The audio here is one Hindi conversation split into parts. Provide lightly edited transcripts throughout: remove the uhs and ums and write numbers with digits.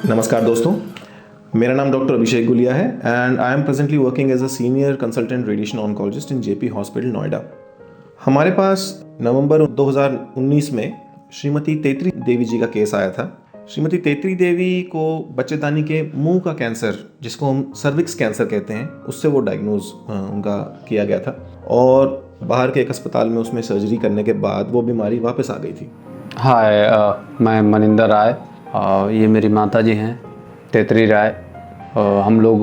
नमस्कार दोस्तों, मेरा नाम डॉक्टर अभिषेक गुलिया है and I am presently working as a senior consultant radiation oncologist in JP hospital Noida. हमारे पास नवंबर 2019 में श्रीमती तेत्री देवी जी का केस आया था। श्रीमती तेत्री देवी को बच्चेदानी के मुंह का कैंसर, जिसको हम सर्विक्स कैंसर कहते हैं, उससे वो डायग्नोज उनका किया गया था और बाहर के एक अस्पताल में उसमें सर्जरी करने के बाद वो बीमारी वापस आ गई थी। हाय, मैं मनिंदर राय। ये मेरी माता जी हैं, तेत्री राय। हम लोग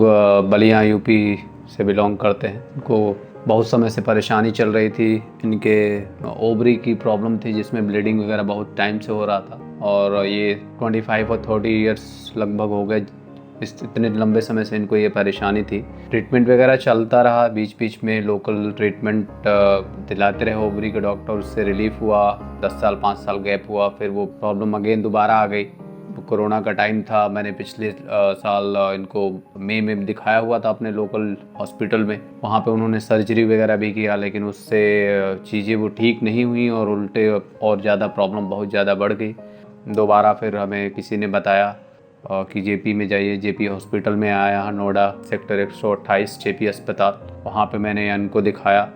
बलिया यूपी से बिलोंग करते हैं। इनको बहुत समय से परेशानी चल रही थी। इनके ओवरी की प्रॉब्लम थी, जिसमें ब्लीडिंग वगैरह बहुत टाइम से हो रहा था और ये 25 और 30 इयर्स लगभग हो गए। इतने लंबे समय से इनको ये परेशानी थी। ट्रीटमेंट वगैरह चलता रहा, बीच बीच में लोकल ट्रीटमेंट दिलाते रहे ओवरी के डॉक्टर, उससे रिलीफ हुआ। 10 साल 5 साल गैप हुआ, फिर वो प्रॉब्लम अगेन दोबारा आ गई। कोरोना का टाइम था, मैंने पिछले साल इनको मई में दिखाया हुआ था अपने लोकल हॉस्पिटल में। वहाँ पे उन्होंने सर्जरी वगैरह भी किया, लेकिन उससे चीज़ें वो ठीक नहीं हुई और उल्टे और ज़्यादा प्रॉब्लम बहुत ज़्यादा बढ़ गई। दोबारा फिर हमें किसी ने बताया कि जेपी में जाइए। जेपी हॉस्पिटल में आया, नोएडा सेक्टर 128 जेपी अस्पताल। वहाँ पे मैंने इनको दिखाया।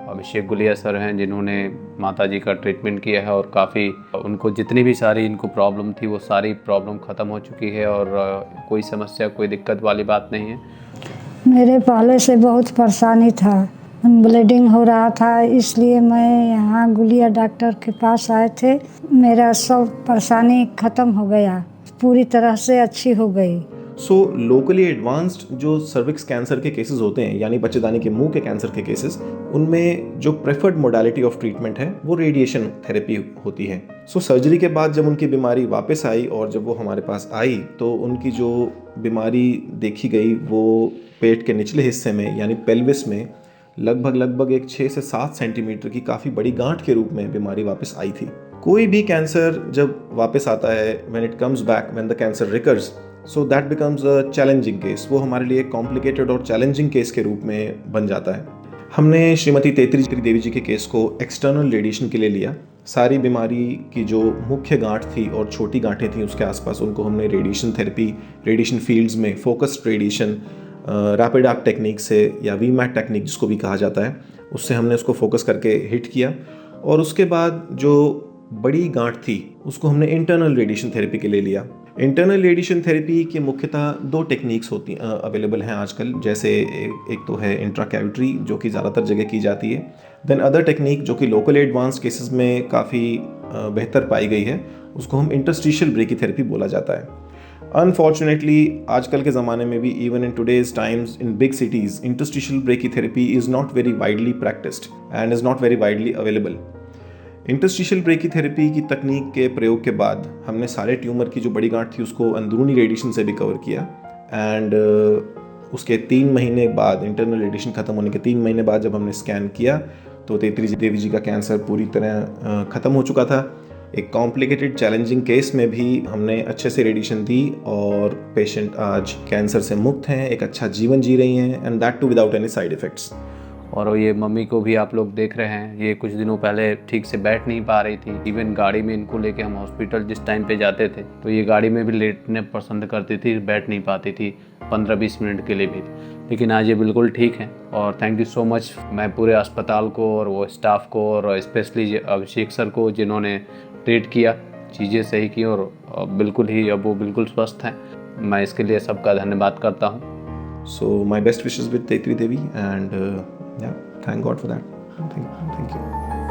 अभिषेक गुलिया सर हैं, जिन्होंने माताजी का ट्रीटमेंट किया है और काफ़ी उनको जितनी भी सारी इनको प्रॉब्लम थी वो सारी प्रॉब्लम ख़त्म हो चुकी है और कोई समस्या, कोई दिक्कत वाली बात नहीं है। मेरे पहले से बहुत परेशानी था, ब्लीडिंग हो रहा था, इसलिए मैं यहाँ गुलिया डॉक्टर के पास आए थे। मेरा सब परेशानी ख़त्म हो गया, पूरी तरह से अच्छी हो गई। लोकली एडवांस्ड जो सर्विक्स कैंसर के केसेस होते हैं, यानी बच्चेदानी के मुंह के कैंसर के केसेस, उनमें जो प्रेफर्ड मोडालिटी ऑफ ट्रीटमेंट है वो रेडिएशन थेरेपी होती है। सर्जरी के बाद जब उनकी बीमारी वापस आई और जब वो हमारे पास आई तो उनकी जो बीमारी देखी गई वो पेट के निचले हिस्से में, यानी पेल्विस में लगभग एक 6 से 7 सेंटीमीटर की काफ़ी बड़ी गांठ के रूप में बीमारी वापस आई थी। कोई भी कैंसर जब वापस आता है, when it comes back, when the cancer recurs, so that becomes a challenging case. वो हमारे लिए कॉम्प्लिकेटेड और चैलेंजिंग केस के रूप में बन जाता है। हमने श्रीमती तेत्री देवी जी के केस को एक्सटर्नल रेडिएशन के लिए लिया। सारी बीमारी की जो मुख्य गांठ थी और छोटी गांठें थी उसके आसपास, उनको हमने रेडिएशन थेरेपी, रेडिएशन फील्ड्स में focused radiation, rapid arc technique से या वीमैट टेक्निक जिसको भी कहा जाता है, उससे हमने उसको फोकस करके हिट किया। और उसके बाद जो बड़ी गांठ थी उसको हमने इंटरनल रेडिएशन थेरेपी के लिए लिया। इंटरनल रेडिएशन थेरेपी की मुख्यतः 2 टेक्निक्स होती अवेलेबल हैं आजकल। जैसे एक तो है इंट्राकैविटरी, जो कि ज़्यादातर जगह की जाती है। देन अदर टेक्निक जो कि लोकल एडवांस केसेस में काफ़ी बेहतर पाई गई है, उसको हम इंटरस्टिशियल ब्रेकीथेरेपी बोला जाता है। अनफॉर्चुनेटली आजकल के ज़माने में भी, even in today's times in big cities, interstitial brachytherapy is not very widely practised and is not very widely available. Interstitial brachytherapy की तकनीक के प्रयोग के बाद हमने सारे ट्यूमर की जो बड़ी गांठ थी उसको अंदरूनी रेडिएशन से भी कवर किया एंड उसके 3 महीने बाद, इंटरनल रेडिएशन ख़त्म होने के 3 महीने बाद जब हमने स्कैन किया तो तेत्री देवी जी का कैंसर पूरी तरह ख़त्म हो चुका था। एक कॉम्प्लिकेटेड चैलेंजिंग केस में भी हमने अच्छे से रेडिएशन दी और पेशेंट आज कैंसर से मुक्त हैं, एक अच्छा जीवन जी रही हैं, and that too without any side effects. और ये मम्मी को भी आप लोग देख रहे हैं, ये कुछ दिनों पहले ठीक से बैठ नहीं पा रही थी। इवन गाड़ी में इनको लेके हम हॉस्पिटल जिस टाइम पे जाते थे तो ये गाड़ी में भी लेटने पसंद करती थी, बैठ नहीं पाती थी 15-20 मिनट के लिए भी। लेकिन आज ये बिल्कुल ठीक है और थैंक यू सो मच। मैं पूरे अस्पताल को और वो स्टाफ को और स्पेशली अभिषेक सर को, जिन्होंने ट्रीट किया, चीज़ें सही की और बिल्कुल ही अब वो बिल्कुल स्वस्थ हैं। मैं इसके लिए सबका धन्यवाद करता हूँ। So my best wishes with Tetri Devi and yeah, thank God for that. Thank you.